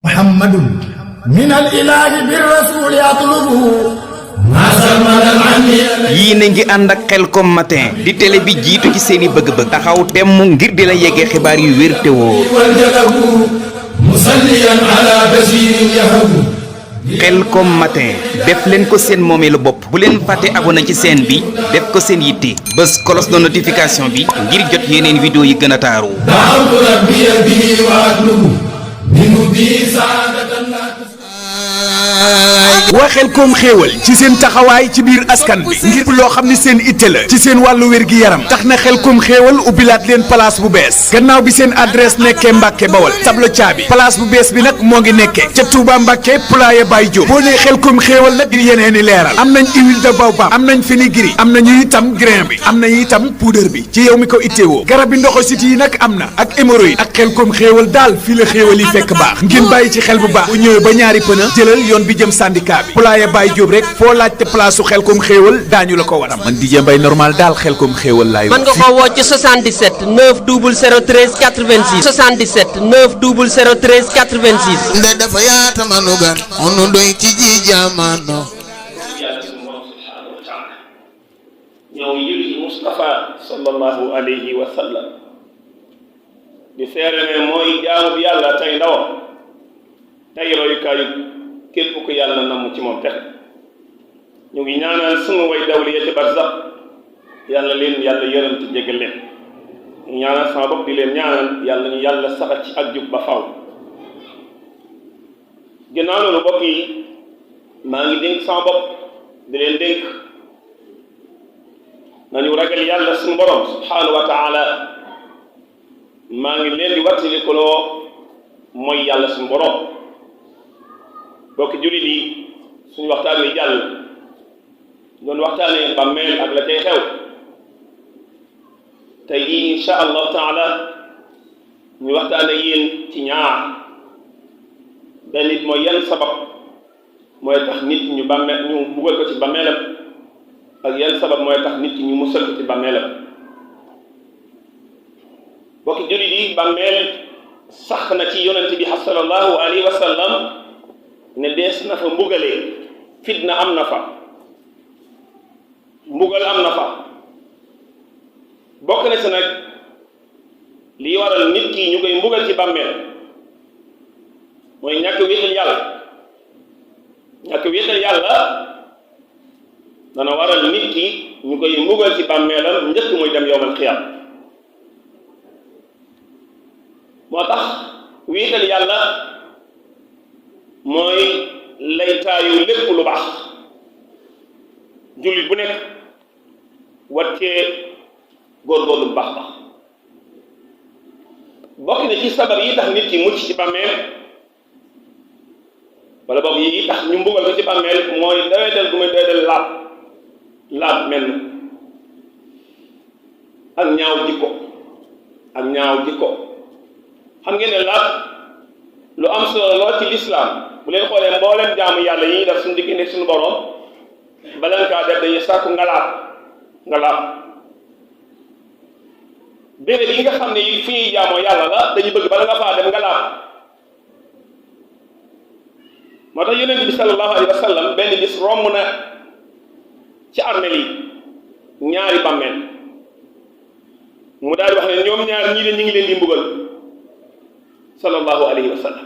محمد من الإله بالرسول يطلبه yii na ngi ànd ak Khelcom matin di télé bi jiitu ci seeni bëgg-bëgg taxaw temm ngir di la yeggee xibaar yu wér te wóor Khelcom matin def leen ko seen moomeelu bopp bu leen fàtte abonné ci chaîne bi def ko seen yitte bés cloche de notification bi ngir jot yeneen vidéo yi gën a taaru waa Khelcom xéewal ci seen taxawaay ci biir askan bi ngir loo xam ni seen itte la ci seen wàllu wér-gi-yaram tax na Khelcom xéewal ubbilaat leen place bu bees gannaaw bi seen adresse nekkee Mbàkke Bawol tableau caabi place bu bees bi nag moo ngi nekkee ca Touba Mbàkke Poulaye Baye Diop boo nee Khelcom xéewal nag di yeneen i leeral am nañ huile de baobab am nañ fenugrec am nañu itam grain bi am nañu itam poudre bi ci yow mi ko ittewoo garab bi ndoxositi yi nag am na ak hémorroïde ak Khelcom xéewal daal fii la xéewal yi fekk baax ngeen bàyyi ci xel bu baax bu ñëwee ba ñaari pëna jëlal yoon bi jëm syndicat bi Poulaye Baye Diop rek foo laajte place su Khelcom xéewal daañu la ko waram man DJ Mbaye normal daal Khelcom xéewal laay mën nga koo woo ci 77 90013 86 77 90013 86 nde dafa yaata manu gan onu doy ci ji jamono yàlla suñu borom subhanahu wa taala ñëw yëri ci Mustafa sallallahu alayhi wa sallam di seere ne mooy jaamu bi yàlla tey ndawam tey royukaayu képp ku yàlla namm ci moom tex ñu ngi ñaanal sunu way dawli ya ci barzak yàlla leen yàlla yërëm ci jégal leen ñu ñaanal sama bopp di leen ñaanal yàlla ñu yàlla saxal ci ak jub ba faw ginnaaw loolu mbokk yi maa ngi dénk sama bopp di leen dénk nañu ragal yàlla sunu borom subhanahu wa taala maa ngi leen di wattalikuloo mooy yàlla sunu borom bokki jullit yi suñu waxtaan wi jàll doon waxtaanee bàmmeel ak la cay xew tey jii insha allahu taala ñu waxtaane yéen ci ñaar benn nit mooy yan sabab mooy tax nit ñu bàmmeel ñu buggal ko ci bàmmeelam ak yan sabab mooy tax nit ñu musal ko ci bàmmeelam bokki jullit yi bàmmeel sax na ci yonent bi sallallahu alayhi wa sallam ne dees na fa mbugalee fitna am na fa mbugal am na fa bokk na ci nag lii waral nit ki ñu koy mbugal ci bàmmeel mooy ñàkk wéetal yàlla ñàkk wéetal yàlla dana waral nit ki ñu koy mbugal ci bàmmeelam njëkk muy dem yowmal xiyaam moo tax wéetal yàlla mooy laytaayu lépp lu baax jullit bu nekk wattee góorgóorlu bu baax baax bokk na ci sabab yi tax nit ki mucc ci bàmmeel wala boog yi tax ñu mbugal ko ci bàmmeel mooy doyadal gu muy doyadal laab mel ak ñaaw jikko xam ngeen ne laab lu am solo lool ci lislaam bu leen xoolee mbooleem jaamu yàlla yi ñuy def suñu diggante suñu borom baleen kaa def dañuy sàkku nga laab béréb yi nga xam ne yi fi ñuy jaamoo yàlla la dañuy bëgg bala nga faa dem nga laab moo tax yonent bi sallallahu alayhi wa sallam benn bis romb na ci armeel yi ñaari bàmmeel mu daal di wax ne ñoom ñaar ñii de ñu ngi leen di mbugal sallallahu alayhi wa sallam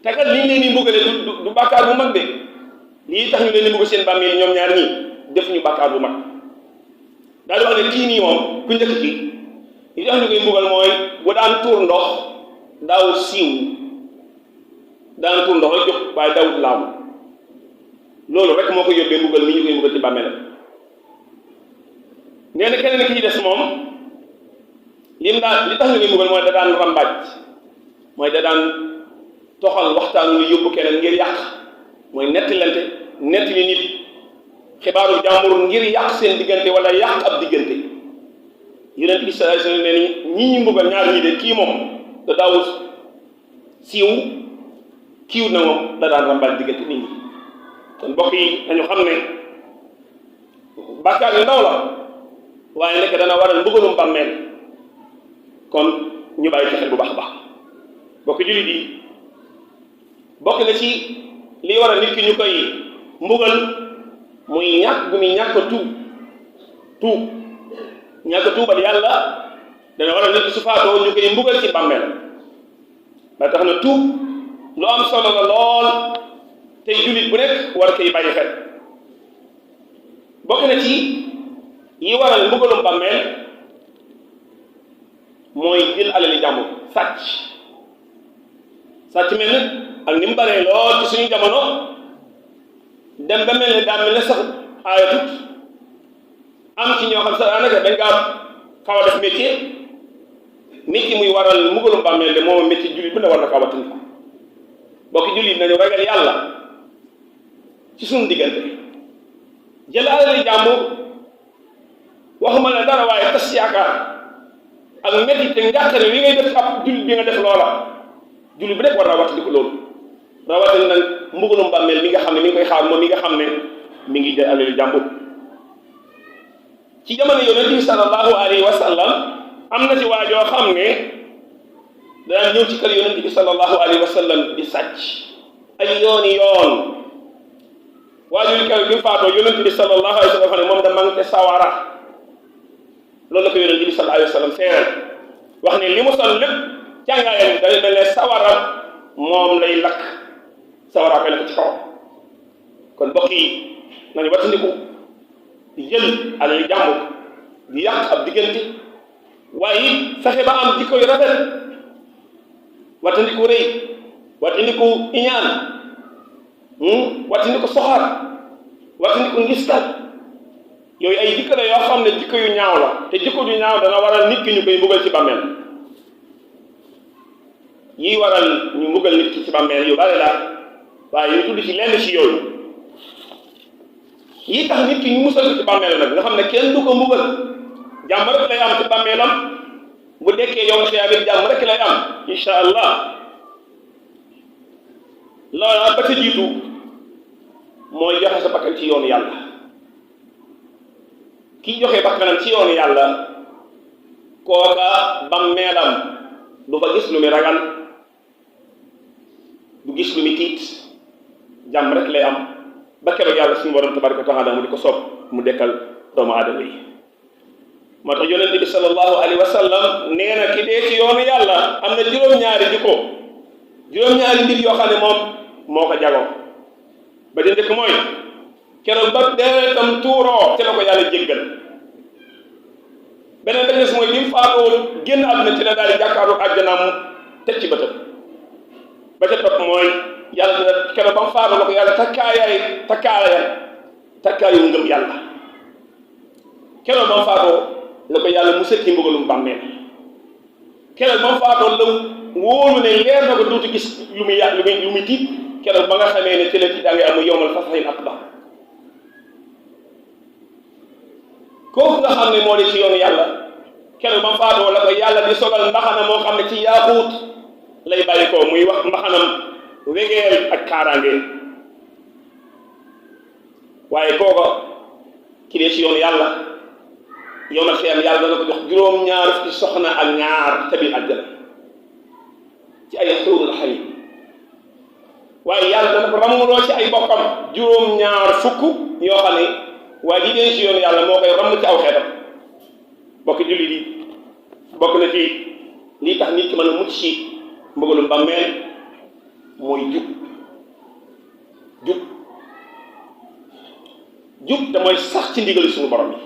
te kat li ñu leen di mbugale du bàkkaar bu mag de lii tax ñu leen di mbugal seen bàmmeel ñoom ñaar ñii def ñu bàkkaar bu mag daal di wax ne kii nii moom ku njëkk ki li tax ñu koy mbugal mooy bu daan tuur ndox daaw siiw daan tuur ndox rek jóg waaye daawut laamu loolu rek moo ko yóbbee mbugal mi ñu koy mbugal ci bàmmeelam nee na keneen ki ci des moom li tax ñu koy mbugal mooy da daan rambaaj mooy da daan toxal waxtaan lu yóbbu keneen ngir yàq mooy netti nit xibaaru jàmbur ngir yàq seen diggante wala yàq ab diggante yonent bi sallallahu alayhi wasallam ne ñi ñu mbugal ñaar ñii de kii moom da daawul siiw kiiw na moom da daan rambaaj diggante nit ñi kon mbokk yi dañu xam ne bàkkaar yu ndaw la waaye nekk dana waral mbugalum bàmmeel kon ñu bàyyi ci xel bu baax a baax bokk jullit yi bokk na ci li war a nit ki ñu koy mbugal muy ñàkk gu muy ñàkk tuub ñàkk tuubal yàlla dana war a nit ki su faatoo ñu koy mbugal ci bàmmeel ba tax na tuub lu am solo la lool tey jullit bu nekk war koy bàyyi xel bokk na ci yi waral mbugalum bàmmeel mooy jël alali jàmbur sàcc mel ni ak ni mu baree lool ci suñu jamono dem ba mel ni daa mel ne sax aayatut am ci ñoo xam sax daanaka dañ kaa xaw a def métier muy waral mbugalum bàmmeel de moom métier jullit bu ne war na ko wattan ko bokki jullit nañu ragal yàlla ci suñu diggante jël alali jàmbur waxuma ne dara waaye tas yaakaar ak métti te njàqare li ngay def ab jullit bi nga def loola jullit bi rek war naa wattandiku loolu rawatina nag mbugalum bàmmeel mi nga xam ne mi ngi koy xaar moom mi nga xam ne mi ngi jël alali jàmbur ci jamono yonent bi sallallahu alayhi wa sallam am na ci waajoo xam ne daan ñëw ci kër yonent bi sallallahu alayhi wa sallam di sàcc ay yooni yoon waajur kër bi faatoo yonent bi sallallahu alayhi wa sallam ne moom da manqué sawara loolu la ko yonent bi sallallahu alayhi wa sallam seeral wax ne li mu sol lépp càngaayam day mel ne sawara moom lay lakk sawara koy lakk ci kaw kon mbokk yi nañu wattandiku di jël alal jàmbur di yàq ab diggante waaye fexe ba am jikko yu rafet wattandiku rëy wattandiku iñaan wattandiku soxar wattandiku ngistal yooyu ay jikko la yoo xam ne jikko yu ñaaw la te jikko yu ñaaw dana waral nit ki ñu koy mbugal ci bàmmeel yi waral ñu mbugal nit ki ci bàmmeel yu bari la waaye ñu tudd ci lenn ci yooyu yi tax nit ki ñu musal ci bàmmeel nag nga xam ne kenn du ko mbugal jàmm rek lay am ci bàmmeelam bu dekkee yow xiyaamit jàmm rek lay am insha allah loola ba ca jiitu mooy joxe sa bakkan ci yoonu yàlla ki joxe bakkanam ci yoonu yàlla kooka bàmmeelam du fa gis lu muy ragal du gis lu muy tiit jàmm rek lay am ba keroog yàlla suñu borom tabaraka wa taala mu di ko soob mu dekkal doomu aadama yi moo tax yonente bi sallallahu alayhi wa sallam nee na ki dee ci yoonu yàlla am na juróom-ñaari jikko juróom-ñaari mbir yoo xam ne moom moo ko jagoo ba di njëkk mooy keroog ba deretam tuuroo ci la ko yàlla jéggal beneen ba des mooy bi mu faatoo génn àdduna ci la daal di jàkkaaru àjjanaam teg ci bëtam ba ca topp mooy yàlla dina keroog ba mu faatoo la ko yàlla takkaayu ngëm yàlla keroog ba mu faatoo la ko yàlla mu sëkki mbugalum bàmmeel keroog ba mu faatoo la wóolu ne leer na ko duuti gis lu muy tiit keroog ba nga xamee ne ci la ci daa ngay am yowmal fasaxin akbar kooku nga xam ne moo di ci yoonu yàlla keroog ba mu faatoo la ko yàlla di solal mbaxana moo xam ne ci yaaquut lay bàyyi ko muy wax mbaxanam wegeel ak kaaraange waaye kooka ki dee ci yoonu yàlla yowmal xiyam yàlla dana ko jox juróom-ñaar fukki soxna ak ñaar ca biir àjjana ci ay xuurul xayn waaye yàlla dana ko ramuloo ci ay bokkam juróom-ñaar fukk yoo xam ne waaye ji dee ci yoonu yàlla moo koy ramm ci aw xeetam bokki jullit yi bokk na ci lii tax nit ki mën a mucc ci mbugalum bàmmeel mooy jub te mooy sax ci ndigal suñu borom yi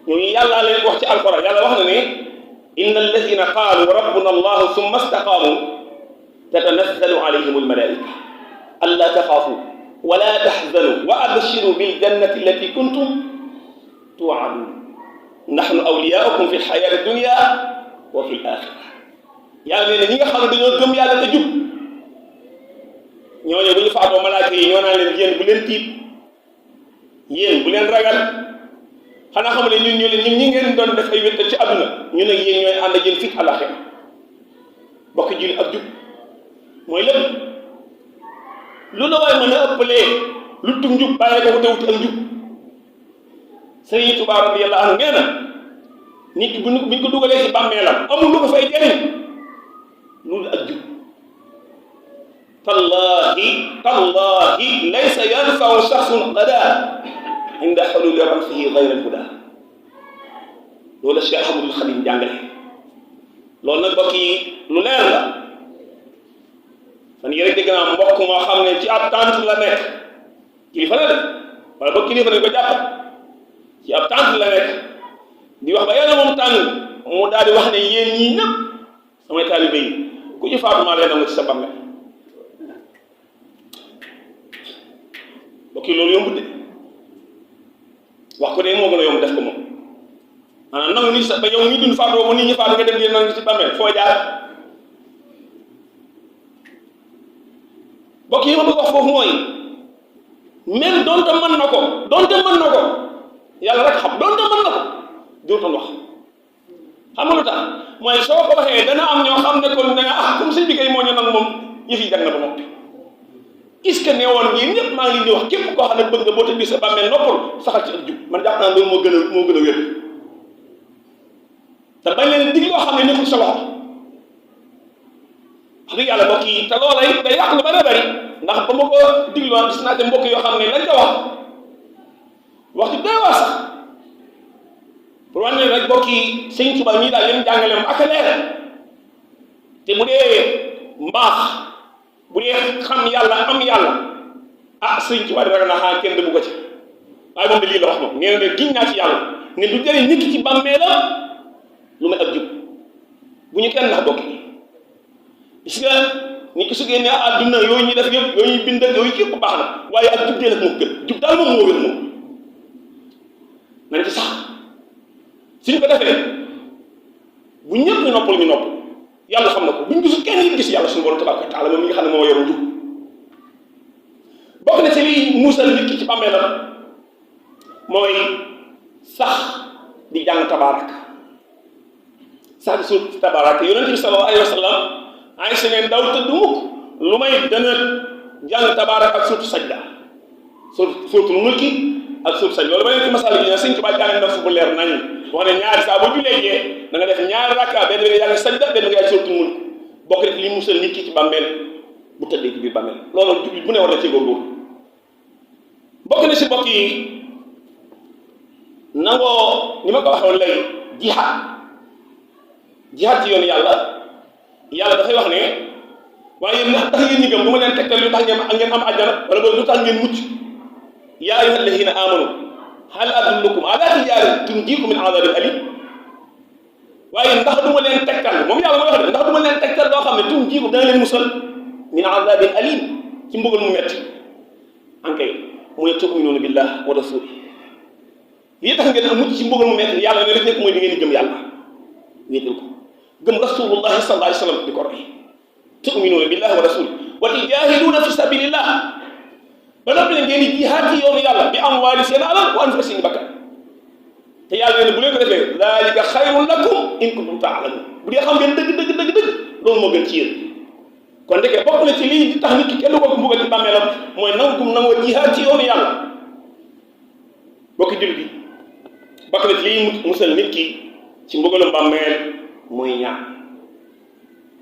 ñooñu yàlla leen wax ci alquran yàlla wax na ne inna alladina qaalu rabbuna allahu summa istaqaamu tatanazzalu alayhim almalaika alla taxaafu wala taxzanu wa abshiru biljannati allati kuntum tuadun nahnu awliyaukum fi lxayaati dunia wa fi l axira yàlla nee na ñi nga xam ne dañoo gëm yàlla te jub ñooñu bu ñu faatoo malaaka yi ñoo naan leen yéen bu leen tiit yéen bu leen ragal xanaa xam ne ñun ñi ngeen doon def ay wéttal ci àdduna ñun ak yéen ñooy ànd ak yéen fii àllaaxira bokk julli ak jub mooy lépp lu la waay mën a ëppalee lu tug njub bàyyi ko te wuti ak njub Sëriñ Tuubaa radiyallaahu anhu nee na nit ki bu ñu ko dugalee ci bàmmeelam amul lu ko fay jëriñ loolu ak jub tallahi laysa yanfau shaxsun qada inda xululi ramsihi gayra alhuda loolu la Cheikh Ahmadul Xadim jàngale loolu nag mbokk yi lu leer la fan yii rek dégg naa mbokk moo xam ne ci ab tànt la nekk kilifa la de wala boog kilifa lañ ko jàpp ci ab tànt la nekk di wax ba yàlla moom tàng mu daal di wax ne yéen ñii ñëpp samay taalibe yi ku ci faatu maa leen nangu ci sa bàmmeel mbokk yi loolu yombut de wax ko de moo gën a yomb def ko moom maanaam nangu nit sa ba yow ñi dund faatoo ko nit ñi faatu nga dem leen nangu ci bàmmeel foo jaar mbokk yi ma bëgg wax foofu mooy même donte mën na ko yàlla rek xam donte mën na ko duutoon wax xam nga lu tax mooy soo ko waxee dana am ñoo xam ne kon da nga comme sëñ bi kay moo ñu nag moom yëf yi jag na ba noppi est-ce que ne woon yéen ñëpp maa ngi leen di wax képp koo xam ne bëgg nga boo tëddee sa bàmmeel noppal saxal ci ak jub man jàpp naa loolu moo gën a wér te bañ leen dig loo xam ne nekkul sa loxo wax dëgg yàlla mbokk yi te loolay day yàq lu bari bari ndax ba ma ko digloo gis naa te mbokk yoo xam ne lañ ko wax ci doy waar sax pour wane rek mbokk yi sëñ Tuubaa ñii daal leen jàngale ak a leer te bu dee mbaax bu dee xam yàlla am yàlla ah sëñ Tuubaa dina na xaar kenn bu ko ci waaye moom de lii la wax moom nee na ne giñ naa ci yàlla ne du jëriñ nit ki ci bàmmeelam lu may ak jub bu ñu kenn ndax bokk yi gis nga nit ki su génnee àdduna yooyu ñuy def yëpp yooyu ñuy bind ak yooyu yëpp baax na waaye ak jub dee nag moo gën jub daal moom moo wér moom nañ ci sax suñ ko defee bu ñëpp ñu noppal yàlla xam na ko buñ gisul kenn it gis yàlla suñu borom tabaaraka wa taala moom mi nga xam ne moo yor njub bokk na ci liy muusal nit ki ci bàmmeelam mooy sax di jàng tabaaraka sax di suut tabaaraka yonent bi sallallahu alayhi wa sallam ay seen daw tëdd mukk lu may dana jàng tabaaraka ak suurtu sajda suurtul mulki ak suuf sañ loolu ba leen ci masal yi sëñ Tuubaa jàng na fu bu leer nañ wax ne ñaari saa boo jullee jee da nga def ñaari rakka benn bi nga jàng sajda benn bi nga jàng suuratul mulk bokk def li musal nit ki ci bàmmeel bu tëddee ci biir bàmmeel loolu jullit bu ne war na ci góorgóorlu bokk na si mbokk yi nangoo ni ma ko waxoon léegi jihaad ci yoonu yàlla dafay wax ne waaye yéen ndax yéen ñi gëm bu ma leen tegtal lu tax ngeen am àjjana wala boobu lu tax ngeen mucc yaa ayyuha alladina amanu hal adullukum ala tijaratin tunjiikum min adabin alim waaye ndax du ma leen tegtal moom yàlla mooy wax de ndax du ma leen tegtal loo xam ne tunjiikum dana leen musal min adabin alim ci mbugal mu metti ankay mu ne tu'minuuna billah wa rasuli lii tax ngeen am mucc ci mbugal mu metti yàlla ne rek nekk mooy di ngeen di gëm yàlla wéetal ko gëm rasulullahi sallallahu alayhi wa sallam di ko roy tu'minuuna billahi wa rasuli wa tujaahiduuna fi sabilillah ba noppi ne ngeen di jihaad ci yoonu yàlla bi amwaali seen alal wa anfusikum bakkan te yàlla ne bu leen ko defee daalika xayrun lakum in kuntum taalamun bu dee xam ngeen dëgg loolu moo gën ci yéen kon ndeke bokk na ci lii di tax nit ki kenn ko mbugal ci bàmmeelam mooy nangoo jihaad ci yoonu yàlla bokki jullit bi bokk na ci lii musal nit ki ci mbugalum bàmmeel mooy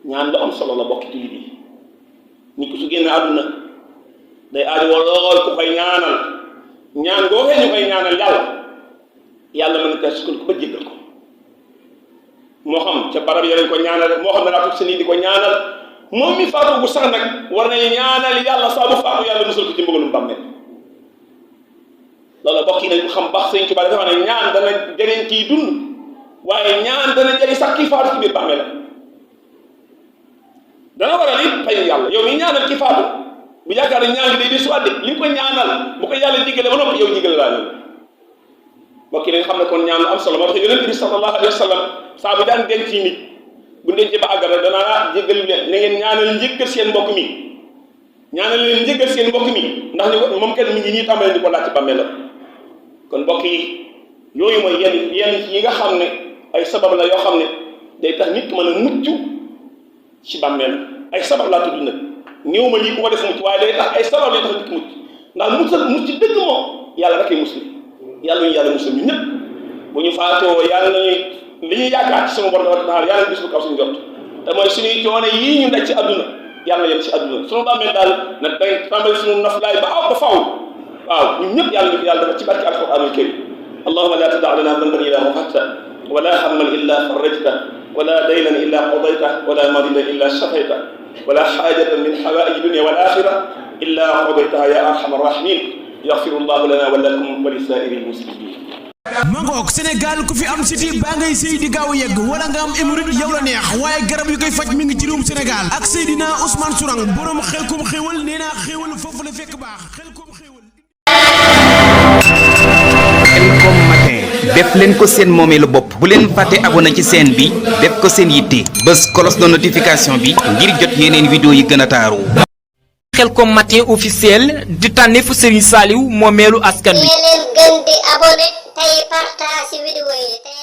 ñaan lu am solo la bokki jullit bi nit ki su génn àdduna day aajo lool ku koy ñaanal ñaan googee ñu koy ñaanal yàlla mën na ko sukkandiku ba jéggal ko moo xam ca barab ya lañ ko ñaanal moo xam ne daa toog seen di ko ñaanal moom mi faatu bu sax nag war nañu ñaanal yàlla saa bu faatu yàlla musal ko ci mbugalum bàmmeel loolu bokk yi nañ ko xam baax Sëñ Tuubaa dafa wax ne ñaan dana jëriñ kii dund waaye ñaan dana jëriñ sax kii faatu ci biir bàmmeel dana waral it fayu yàlla yow mi ñaanal kii faatu bu yaakaar ne ñaan gi day dissuadé li nga ko ñaanal bu ko yàlla jégale ba noppi yow jégale laa ñëw mbokk yi nañ xam ne kon ñaan lu am solo moo tax yonent bi sallallahu alayhi wa sallam saa bu daan denc nit bu denc ba àggara danaa jéggalu leen na ngeen ñaanal njëggal seen mbokk mi ñaanal leen njëggal seen mbokk mi ndax ñu moom kenn mi ngi nii tàmbale di ko laaj ci bàmmeelam kon mbokk yi yooyu mooy yenn yi nga xam ne ay sabab la yoo xam ne day tax nit ki mën a mucc ci bàmmeel ay sabab laa tudd nag néew ma lii ku ko def mucc waaye day tax ay sabab lay tax nit ki mucc ndax mucc dëgg moom yàlla rek ay musli yàlla ñu yàlla musal ñu ñëpp bu ñu faatoo yàlla nañu li ñuy yaakaar ci sama borom taala yàlla gis lu kaw suñu jot te mooy suñuy coono yii ñu daj ci àdduna yàlla yem ci àdduna sunu bàmmeel daal na day tàmbali sunu naflaay ba aw ba faw waaw ñun ñëpp yàlla ñu yàlla dafa ci barki alquranul karim allahumma la tada lana dhanban illa ghafarta wala hamman illa farajta wala daynan illa qadayta wala maridan illa shafayta wala hajatan min hawaij dunya wal akhirah illa qadaytaha ya arhamar rahimin yaghfirullahu lana wa lakum wa lisairil muslimin. mangook Sénégal ku fi am siti baa ngay sëy di gaaw yegg wala nga am hémorroïde yow la neex waaye garab yu koy faj mi ngi ci réewum Sénégal ak Seydina Ousmane Sourang borom Xelkom xéewal nee naa xéewal foofu la fekk baax Xelkom xéewal. Xelkom matin def leen ko seen moomeelu bopp bu leen fàtte abonné ci chaîne bi def ko seen yitte bës cloche de notification bi ngir jot yeneen vidéo yi gën a taaru. Xelkom matin officiel di tànneefu Serigne Saliou moomeelu askan wi. leen gën di abonné tey partage vidéo yi tey